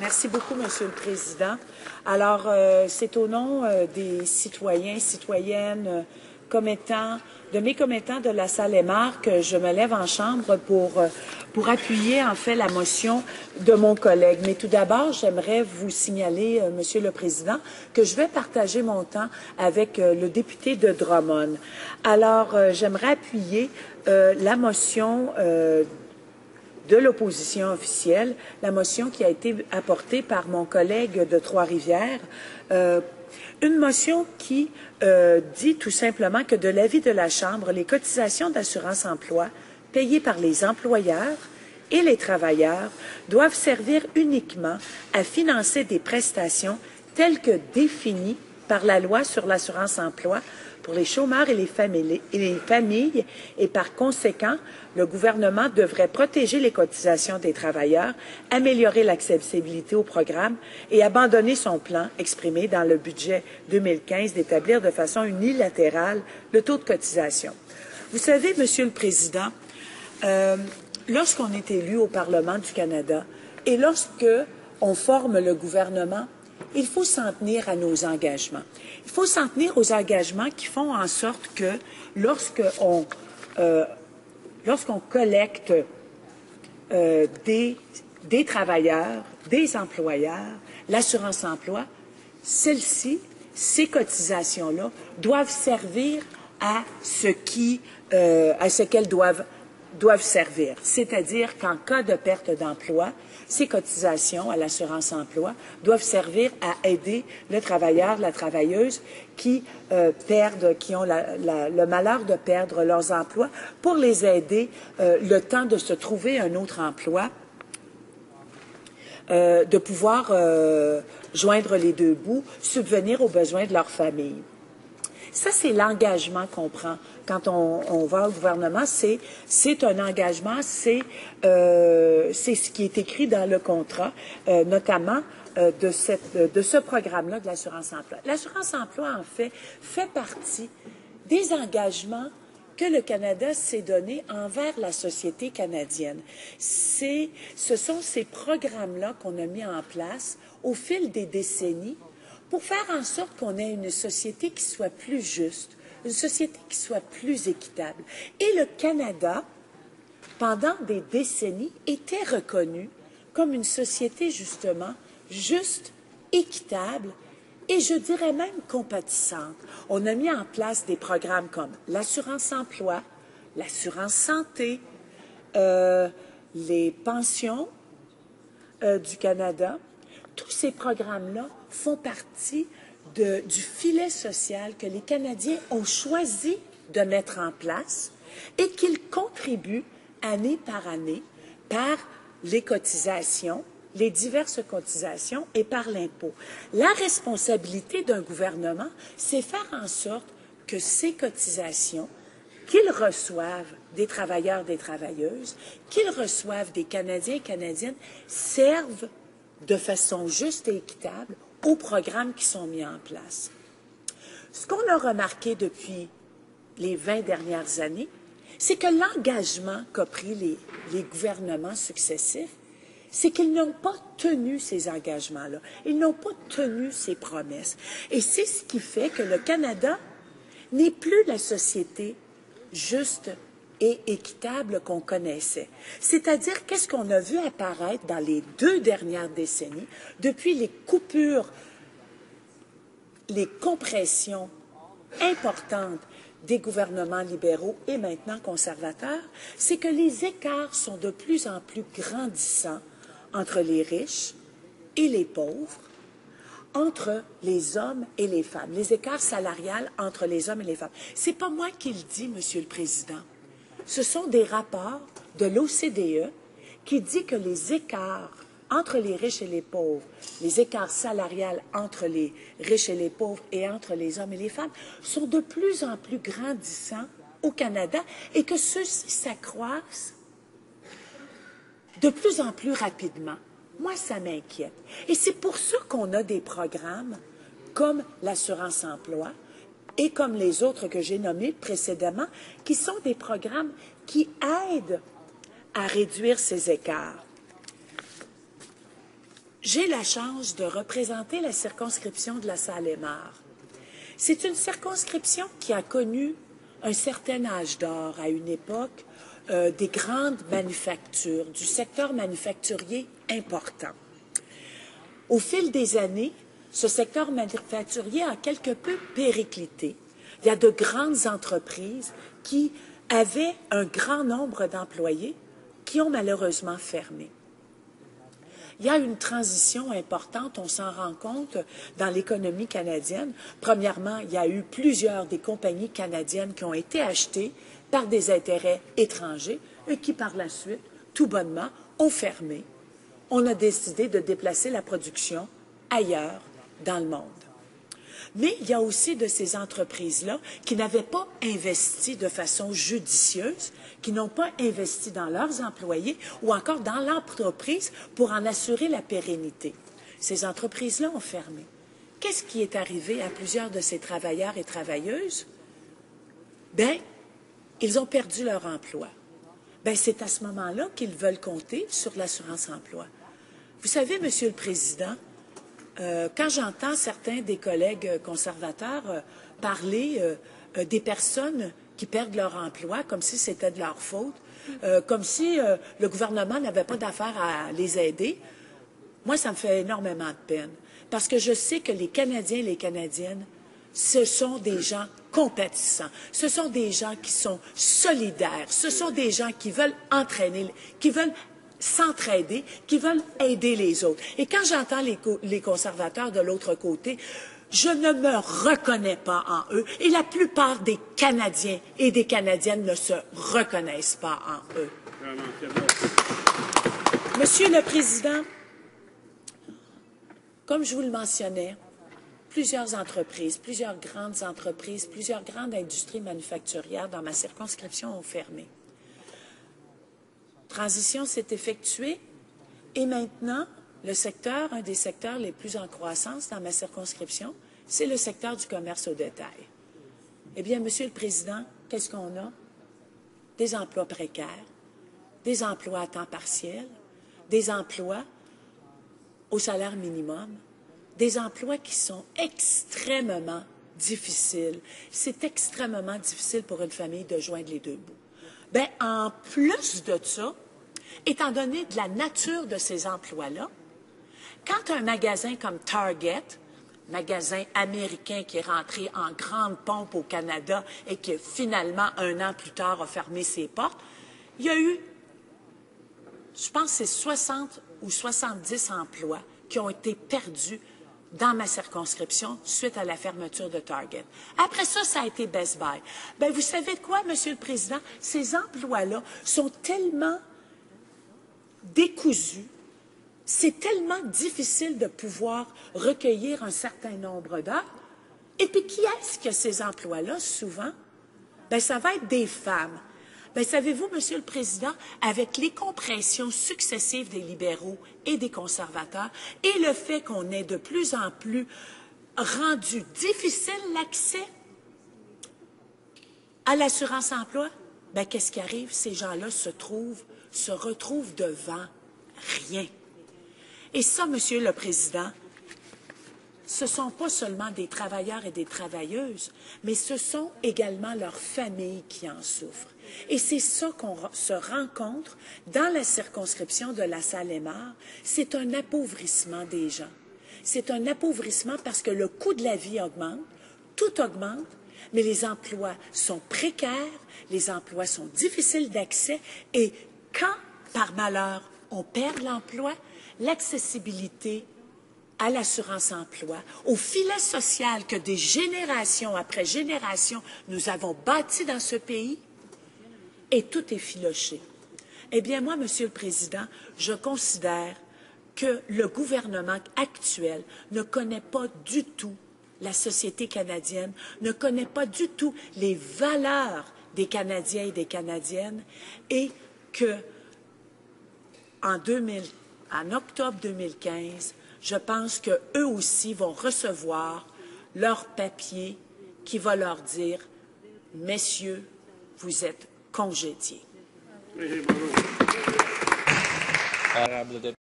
Merci beaucoup, Monsieur le Président. Alors, c'est au nom des citoyens, citoyennes, de mes commettants de la salle Aymar que je me lève en chambre pour appuyer, en fait, la motion de mon collègue. Mais tout d'abord, j'aimerais vous signaler, Monsieur le Président, que je vais partager mon temps avec le député de Drummond. Alors, j'aimerais appuyer la motion de l'opposition officielle, la motion qui a été apportée par mon collègue de Trois-Rivières, une motion qui dit tout simplement que de l'avis de la Chambre, les cotisations d'assurance-emploi payées par les employeurs et les travailleurs doivent servir uniquement à financer des prestations telles que définies par la loi sur l'assurance-emploi pour les chômeurs et les familles, et par conséquent, le gouvernement devrait protéger les cotisations des travailleurs, améliorer l'accessibilité au programme et abandonner son plan exprimé dans le budget 2015 d'établir de façon unilatérale le taux de cotisation. Vous savez, Monsieur le Président, lorsqu'on est élu au Parlement du Canada et lorsque on forme le gouvernement, il faut s'en tenir à nos engagements. Il faut s'en tenir aux engagements qui font en sorte que lorsqu'on collecte des travailleurs, des employeurs, l'assurance-emploi, ces cotisations-là doivent servir à ce qu'elles doivent servir. C'est-à-dire qu'en cas de perte d'emploi, ces cotisations à l'assurance-emploi doivent servir à aider le travailleur, la travailleuse qui ont le malheur de perdre leurs emplois pour les aider le temps de se trouver un autre emploi, de pouvoir joindre les deux bouts, subvenir aux besoins de leur famille. Ça, c'est l'engagement qu'on prend quand on va au gouvernement. C'est un engagement, c'est ce qui est écrit dans le contrat, notamment de ce programme-là de l'assurance-emploi. L'assurance-emploi, en fait partie des engagements que le Canada s'est donné envers la société canadienne. Ce sont ces programmes-là qu'on a mis en place au fil des décennies pour faire en sorte qu'on ait une société qui soit plus juste, une société qui soit plus équitable. Et le Canada, pendant des décennies, était reconnu comme une société, justement, juste, équitable et, je dirais même, compatissante. On a mis en place des programmes comme l'assurance-emploi, l'assurance santé, les pensions du Canada. Tous ces programmes-là font partie du filet social que les Canadiens ont choisi de mettre en place et qu'ils contribuent année par année par les cotisations, les diverses cotisations et par l'impôt. La responsabilité d'un gouvernement, c'est faire en sorte que ces cotisations, qu'ils reçoivent des travailleurs, des travailleuses, qu'ils reçoivent des Canadiens et Canadiennes, servent de façon juste et équitable aux programmes qui sont mis en place. Ce qu'on a remarqué depuis les 20 dernières années, c'est que l'engagement qu'a pris les gouvernements successifs, c'est qu'ils n'ont pas tenu ces engagements-là. Ils n'ont pas tenu ces promesses. Et c'est ce qui fait que le Canada n'est plus la société juste et équitable qu'on connaissait. C'est-à-dire, qu'est-ce qu'on a vu apparaître dans les 2 dernières décennies, depuis les coupures, les compressions importantes des gouvernements libéraux et maintenant conservateurs, c'est que les écarts sont de plus en plus grandissants entre les riches et les pauvres, entre les hommes et les femmes, les écarts salariales entre les hommes et les femmes. C'est pas moi qui le dis, Monsieur le Président. Ce sont des rapports de l'OCDE qui dit que les écarts entre les riches et les pauvres, les écarts salariales entre les riches et les pauvres et entre les hommes et les femmes sont de plus en plus grandissants au Canada et que ceux-ci s'accroissent de plus en plus rapidement. Moi, ça m'inquiète. Et c'est pour ça qu'on a des programmes comme l'assurance-emploi et comme les autres que j'ai nommés précédemment, qui sont des programmes qui aident à réduire ces écarts. j'ai la chance de représenter la circonscription de la Salle-et-Marne. C'est une circonscription qui a connu un certain âge d'or à une époque, des grandes manufactures, du secteur manufacturier important. Au fil des années, ce secteur manufacturier a quelque peu périclité. Il y a de grandes entreprises qui avaient un grand nombre d'employés qui ont malheureusement fermé. Il y a une transition importante, on s'en rend compte, dans l'économie canadienne. Premièrement, il y a eu plusieurs des compagnies canadiennes qui ont été achetées par des intérêts étrangers et qui, par la suite, tout bonnement, ont fermé. On a décidé de déplacer la production ailleurs dans le monde. Mais il y a aussi de ces entreprises-là qui n'avaient pas investi de façon judicieuse, qui n'ont pas investi dans leurs employés ou encore dans l'entreprise pour en assurer la pérennité. Ces entreprises-là ont fermé. Qu'est-ce qui est arrivé à plusieurs de ces travailleurs et travailleuses? Bien, ils ont perdu leur emploi. Bien, c'est à ce moment-là qu'ils veulent compter sur l'assurance-emploi. Vous savez, Monsieur le Président, quand j'entends certains des collègues conservateurs parler des personnes qui perdent leur emploi comme si c'était de leur faute, comme si le gouvernement n'avait pas d'affaire à les aider, moi, ça me fait énormément de peine. Parce que je sais que les Canadiens et les Canadiennes, ce sont des gens compatissants, ce sont des gens qui sont solidaires, ce sont des gens qui veulent entraîner, qui veulent s'entraider, qui veulent aider les autres. Et quand j'entends les conservateurs de l'autre côté, je ne me reconnais pas en eux. Et la plupart des Canadiens et des Canadiennes ne se reconnaissent pas en eux. Monsieur le Président, comme je vous le mentionnais, plusieurs entreprises, plusieurs grandes industries manufacturières dans ma circonscription ont fermé. Transition s'est effectuée et maintenant, le secteur, un des secteurs les plus en croissance dans ma circonscription, c'est le secteur du commerce au détail. Eh bien, Monsieur le Président, qu'est-ce qu'on a? Des emplois précaires, des emplois à temps partiel, des emplois au salaire minimum, des emplois qui sont extrêmement difficiles. C'est extrêmement difficile pour une famille de joindre les deux bouts. Bien, en plus de ça, étant donné de la nature de ces emplois-là, quand un magasin comme Target, magasin américain qui est rentré en grande pompe au Canada et qui finalement, un an plus tard, a fermé ses portes, il y a eu, je pense, c'est 60 ou 70 emplois qui ont été perdus dans ma circonscription suite à la fermeture de Target. Après ça, ça a été Best Buy. Bien, vous savez quoi, Monsieur le Président? Ces emplois-là sont tellement décousus, c'est tellement difficile de pouvoir recueillir un certain nombre d'heures. Et puis, qui est-ce que ces emplois-là, souvent? Bien, ça va être des femmes. Bien, savez-vous, Monsieur le Président, avec les compressions successives des libéraux et des conservateurs et le fait qu'on ait de plus en plus rendu difficile l'accès à l'assurance-emploi, bien, qu'est-ce qui arrive? Ces gens-là se retrouvent devant rien. Et ça, Monsieur le Président, ce ne sont pas seulement des travailleurs et des travailleuses, mais ce sont également leurs familles qui en souffrent. Et c'est ça qu'on se rencontre dans la circonscription de la Salle-et-Marne. C'est un appauvrissement des gens. C'est un appauvrissement parce que le coût de la vie augmente, tout augmente, mais les emplois sont précaires, les emplois sont difficiles d'accès et quand, par malheur, on perd l'emploi, l'accessibilité à l'assurance-emploi, au filet social que des générations après générations nous avons bâti dans ce pays, et tout est filoché. Eh bien, moi, Monsieur le Président, je considère que le gouvernement actuel ne connaît pas du tout la société canadienne, ne connaît pas du tout les valeurs des Canadiens et des Canadiennes, et que en octobre 2015, je pense qu'eux aussi vont recevoir leur papier qui va leur dire « Messieurs, vous êtes congédiés ».